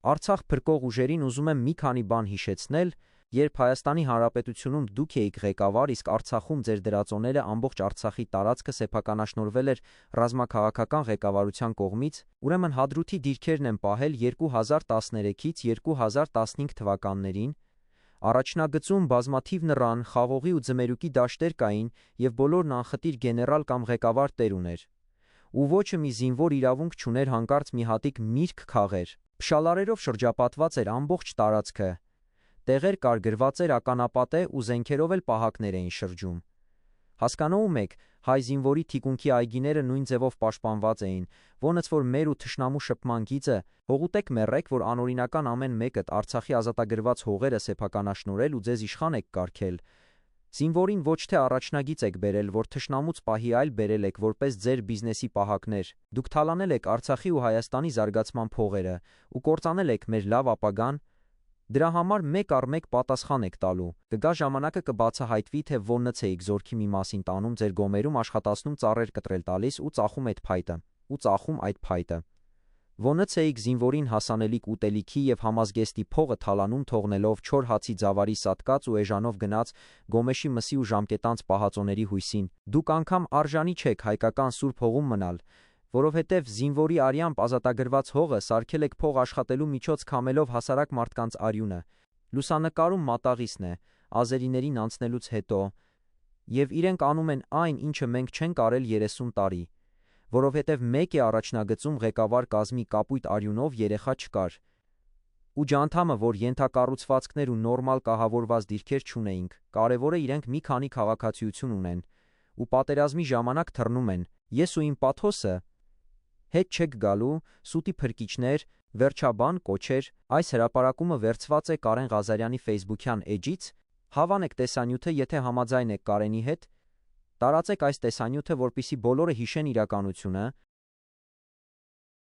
Արցախ փրկող ուժերին ուզում եմ մի քանի բան հիշեցնել, երբ Հայաստանի Հանրապետությունում դուք էիք ղեկավար, իսկ Արցախում ձեր դրածոները ամբողջ Արցախի տարածքը սեփականաշնորհվել էր ռազմաքաղաքական ղեկավարության կողմից, ուրեմն Հադրութի դիրքերն են պահել 2013-ից 2015 թվականներին, առաջնագծում բազմաթիվ նռան, խաղողի ու ձմերուկի դաշտեր կային և բոլորն անխտիր գեներալ կամ ղեկավար տեր ուներ։ Ու ոչ մի զինվոր իրավունք չուներ հանկարծ մի հատիկ միրգ քաղեր։ Փշալարերով շրջապատված էր ամբողջ տարածքը։ Տեղեր կար գրված էր ականապատե ու զենքերով էլ պահակներ էին շրջում։ Հասկանո՞ւմ եք, հայ զինվորի թիկունքի այգիները նույն ձևով պաշտպանված էին, ոնց որ մեր ու թշնամու շփման գիծը, հողուտեք մեռեք, որ անօրինական ամեն մեկդ Արցախի ազատագրված հողերը սեփականաշնորհել ու ձեզ իշխան եք կարգել։ Զինվորին ոչ թե առաջնագիծ եք բերել, որ թշնամուց պահի այլ բերել եք որպես ձեր բիզնեսի պահակներ։ Դուք թալանել եք Արցախի ու Հայաստանի զարգացման փողերը ու կործանել եք մեր լավ ապագան։ Դրա համար մեկ առ մեկ պատասխան եք տալու։ Կգա ժամանակը կբացահայտվի, թե ոնց էիք զորքի մի մասին տանում ձեր գոմերում աշխատացնում ծառեր կտրել տալիս ու ծախում այդ փայտը։ Ոնց էիք զինվորին հասանելիք ուտելիքի և համազգեստի փողը թալանում թողնելով չոր հացի ձավարի սատկած ու էժանով գնած Գոմեշի մսի ու ժամկետանց պահածոների հույսին։ Դուք անգամ արժանի չեք հայկական սուրբ հողում մնալ, որովհետև զինվորի արյամբ ազատագրված հողը սարքել եք փող աշխատելու միջոց քամելով հասարակ մարդկանց արյունը։ Լուսանկարում մատաղիսն է, ազերիներին անցնելուց հետո, և իրենք անում են այն, ինչը մենք չենք արել 30 տարի, որովհետև մեկ է առաջնագծում ղեկավար կազմի կապույտ արյունով երեխա չկար։ Ու ջանթամը, որ ենթակառուցվածքներ ու նորմալ կահավորված դիրքեր չունեինք, կարևորը իրենք մի քանի քաղաքացիություն ունեն, ու պատերազմի ժամանակ թռնում են, ես ու իմ պաթոսը հետ չեք գալու, սուտի փրկիչներ, վերջաբան, կոչեր, այս հրապարակումը վերցված է Կարեն Ղազարյանի ֆեյսբուքյան էջից, հավանեք տեսանյութը, եթե համաձայն եք Կարենի հետ, տարածեք այս տեսանյութը, որպեսզի բոլորը հիշեն իրականությունը,